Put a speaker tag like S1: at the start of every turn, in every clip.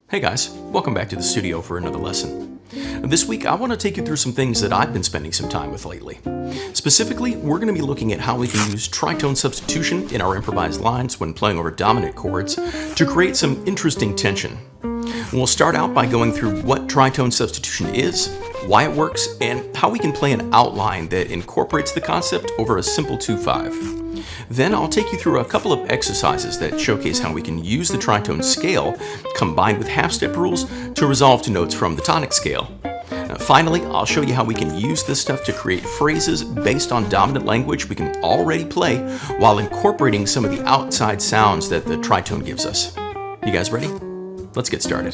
S1: Hey guys, welcome back to the studio for another lesson. This week I want to take you through some things that I've been spending some time with lately. Specifically, we're going to be looking at how we can use tritone substitution in our improvised lines when playing over dominant chords to create some interesting tension. We'll start out by going through what tritone substitution is, why it works, and how we can play an outline that incorporates the concept over a simple 2/5. Then I'll take you through a couple of exercises that showcase how we can use the tritone scale combined with half-step rules to resolve to notes from the tonic scale. Finally, I'll show you how we can use this stuff to create phrases based on dominant language we can already play while incorporating some of the outside sounds that the tritone gives us. You guys ready? Let's get started.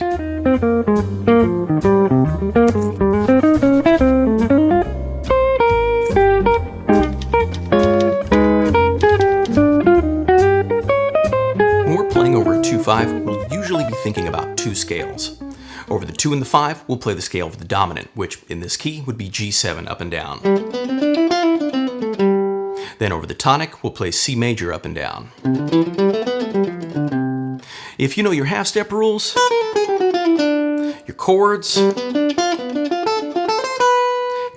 S1: When we're playing over a 2/5, we'll usually be thinking about two scales. Over the 2 and the 5, we'll play the scale of the dominant, which in this key would be G7 up and down. Then over the tonic, we'll play C major up and down. If you know your half-step rules, your chords, your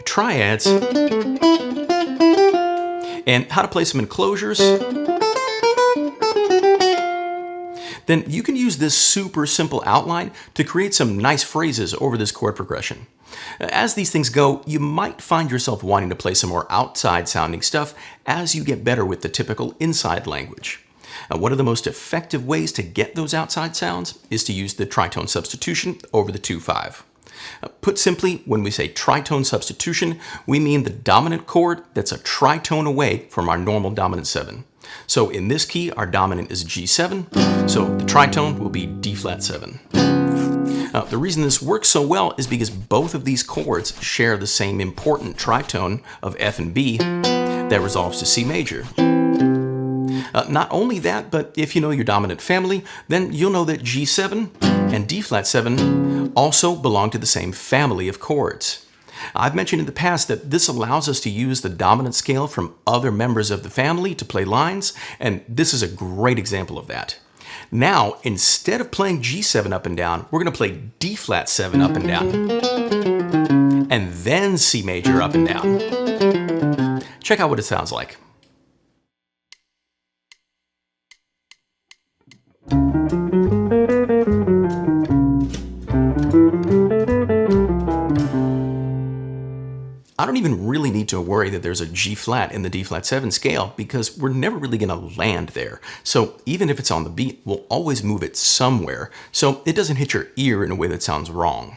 S1: triads, and how to play some enclosures, then you can use this super simple outline to create some nice phrases over this chord progression. As these things go, you might find yourself wanting to play some more outside sounding stuff as you get better with the typical inside language. One of the most effective ways to get those outside sounds is to use the tritone substitution over the 2/5. Put simply, when we say tritone substitution, we mean the dominant chord that's a tritone away from our normal dominant 7. So in this key, our dominant is G7, so the tritone will be D flat 7. The reason this works so well is because both of these chords share the same important tritone of F and B that resolves to C major. Not only that, but if you know your dominant family, then you'll know that G7 and D flat 7 also belong to the same family of chords. I've mentioned in the past that this allows us to use the dominant scale from other members of the family to play lines, and this is a great example of that. Now, instead of playing G7 up and down, we're going to play D flat 7 up and down, and then C major up and down. Check out what it sounds like. I don't even really need to worry that there's a G flat in the D flat 7 scale because we're never really going to land there. So even if it's on the beat, we'll always move it somewhere so it doesn't hit your ear in a way that sounds wrong.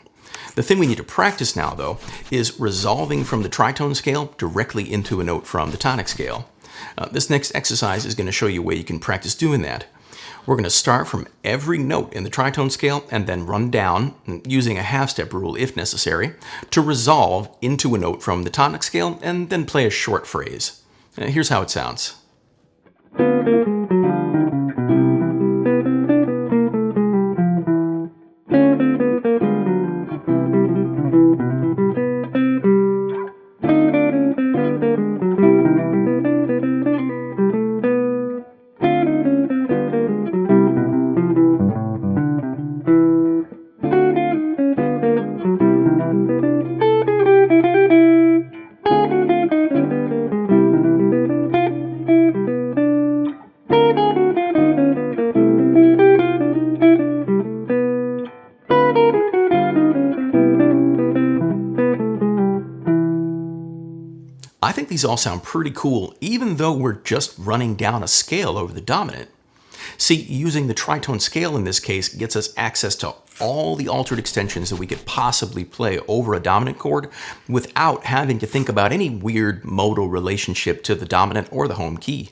S1: The thing we need to practice now, though, is resolving from the tritone scale directly into a note from the tonic scale. This next exercise is going to show you a way you can practice doing that. We're going to start from every note in the tritone scale and then run down, using a half-step rule if necessary, to resolve into a note from the tonic scale and then play a short phrase. Here's how it sounds. I think these all sound pretty cool, even though we're just running down a scale over the dominant. See, using the tritone scale in this case gets us access to all the altered extensions that we could possibly play over a dominant chord without having to think about any weird modal relationship to the dominant or the home key.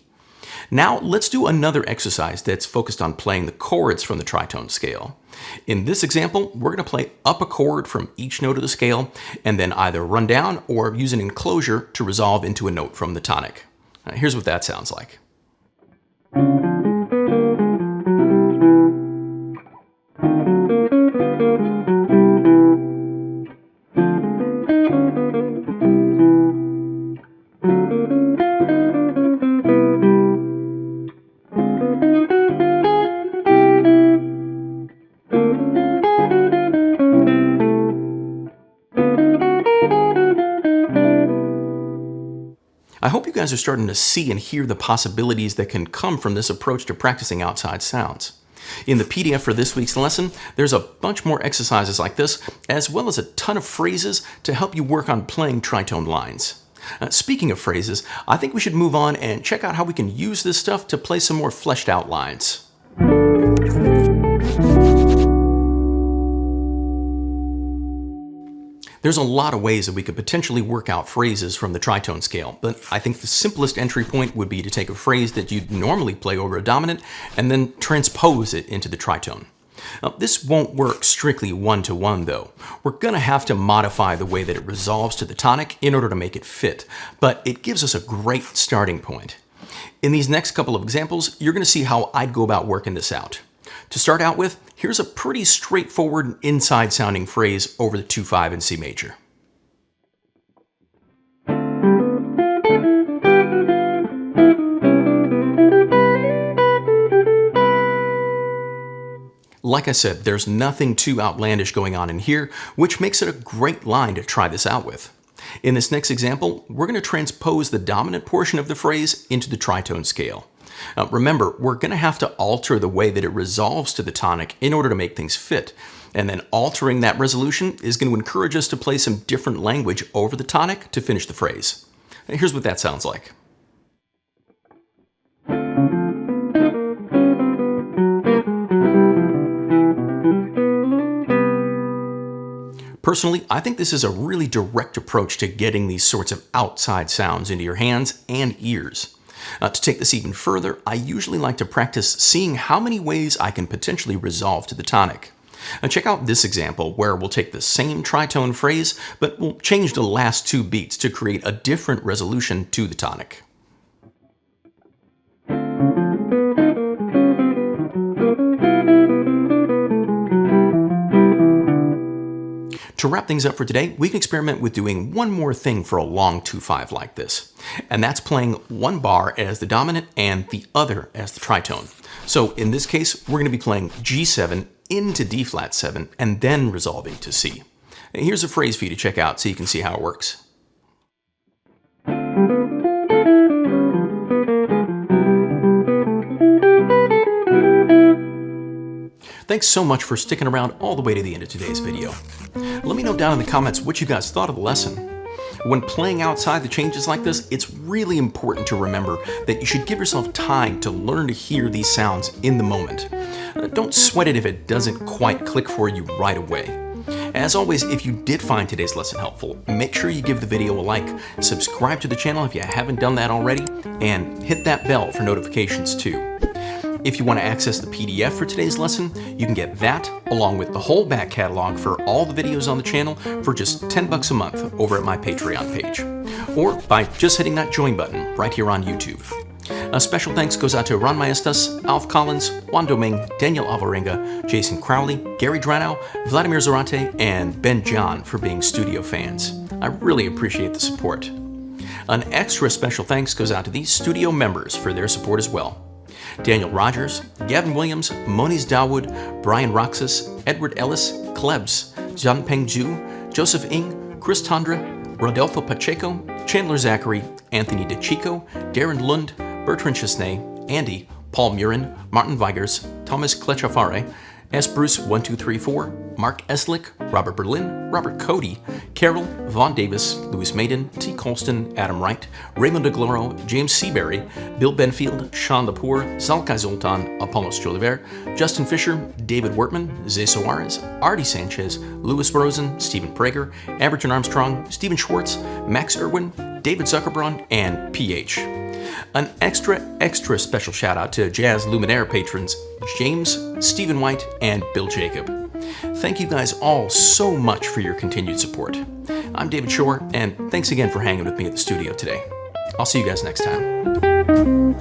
S1: Now let's do another exercise that's focused on playing the chords from the tritone scale. In this example, we're going to play up a chord from each note of the scale and then either run down or use an enclosure to resolve into a note from the tonic. Here's what that sounds like. guys are starting to see and hear the possibilities that can come from this approach to practicing outside sounds. In the PDF for this week's lesson, there's a bunch more exercises like this, as well as a ton of phrases to help you work on playing tritone lines. Speaking of phrases, I think we should move on and check out how we can use this stuff to play some more fleshed out lines. There's a lot of ways that we could potentially work out phrases from the tritone scale, but I think the simplest entry point would be to take a phrase that you'd normally play over a dominant and then transpose it into the tritone. Now, this won't work strictly one-to-one though. We're going to have to modify the way that it resolves to the tonic in order to make it fit, but it gives us a great starting point. In these next couple of examples, you're going to see how I'd go about working this out. To start out with, here's a pretty straightforward inside sounding phrase over the 2-5 in C major. Like I said, there's nothing too outlandish going on in here, which makes it a great line to try this out with. In this next example, we're going to transpose the dominant portion of the phrase into the tritone scale. Remember, we're going to have to alter the way that it resolves to the tonic in order to make things fit. And then altering that resolution is going to encourage us to play some different language over the tonic to finish the phrase. Here's what that sounds like. Personally, I think this is a really direct approach to getting these sorts of outside sounds into your hands and ears. To take this even further, I usually like to practice seeing how many ways I can potentially resolve to the tonic. Check out this example where we'll take the same tritone phrase, but we'll change the last 2 beats to create a different resolution to the tonic. To wrap things up for today, we can experiment with doing one more thing for a long 2-5 like this. And that's playing one bar as the dominant and the other as the tritone. So in this case, we're going to be playing G7 into D flat 7 and then resolving to C. And here's a phrase for you to check out so you can see how it works. Thanks so much for sticking around all the way to the end of today's video. Let me know down in the comments what you guys thought of the lesson. When playing outside the changes like this, it's really important to remember that you should give yourself time to learn to hear these sounds in the moment. Don't sweat it if it doesn't quite click for you right away. As always, if you did find today's lesson helpful, make sure you give the video a like, subscribe to the channel if you haven't done that already, and hit that bell for notifications too. If you want to access the PDF for today's lesson, you can get that along with the whole back catalog for all the videos on the channel for just $10 a month over at my Patreon page, or by just hitting that join button right here on YouTube. A special thanks goes out to Ron Maestas, Alf Collins, Juan Doming, Daniel Alvarenga, Jason Crowley, Gary Dranow, Vladimir Zarate, and Ben John for being studio fans. I really appreciate the support. An extra special thanks goes out to these studio members for their support as well. Daniel Rogers, Gavin Williams, Moniz Dawood, Brian Roxas, Edward Ellis, Klebs, Jianpeng Zhu, Joseph Ng, Chris Tondra, Rodolfo Pacheco, Chandler Zachary, Anthony DeChico, Darren Lund, Bertrand Chesnay, Andy, Paul Murin, Martin Vigers, Thomas Klechafare, S. Bruce 1234, Mark Eslick, Robert Berlin, Robert Cody, Carol, Vaughn Davis, Louis Maiden, T. Colston, Adam Wright, Raymond DeGloro, James Seabury, Bill Benfield, Sean Lepore, Zalkai Zoltan, Apollos Joliver, Justin Fisher, David Wertman, Zay Soares, Artie Sanchez, Louis Rosen, Stephen Prager, Amberton Armstrong, Stephen Schwartz, Max Irwin, David Zuckerbrand, and PH. An extra special shout out to Jazz Luminaire patrons James, Stephen White, and Bill Jacob. Thank you guys all so much for your continued support. I'm David Shore, and thanks again for hanging with me at the studio today. I'll see you guys next time.